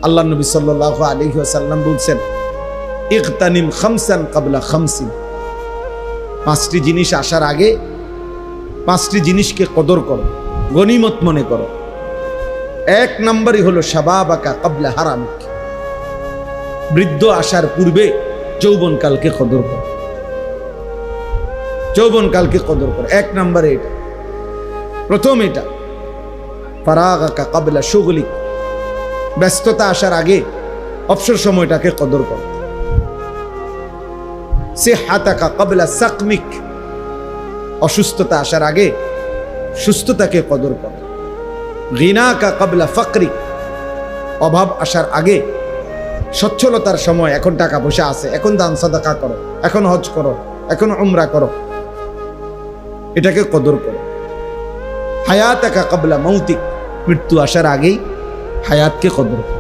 আল্লাহ নবী সাল্লাল্লাহু আলাইহি ওয়াসাল্লাম বলছেন, ইগতানিম খামসান ক্বাবলা খামসিন। পাঁচটি জিনিস আসার আগে পাঁচটি জিনিসকে কদর করো, গনিমত মনে করো। এক নম্বরই হলো শাবাবাকা ক্বাবলা হারামিক। বৃদ্ধ আসার পূর্বে যৌবনকালকে কদর করো, যৌবনকালকে কদর করো। এক নম্বরে এটা, প্রথম এটা। ফারাগাকা ক্বাবলা শুগলিক। ব্যস্ততা আসার আগে অবসর সময়টাকে কদর করো। সিহহাতাকা ক্বাবলা সাকমিক। অসুস্থতা আসার আগে সুস্থতাকে কদর করো। গিনাকা ক্বাবলা ফাকরিক। অভাব আসার আগে সচ্ছলতার সময়, এখন টাকা পয়সা আছে, এখন দান সাদাকা করো, এখন হজ করো, এখন উমরা করো, এটাকে কদর করো। হায়াতাকা ক্বাবলা মাউতিক। মৃত্যু আসার আগেই হায়াতকে কদর করো।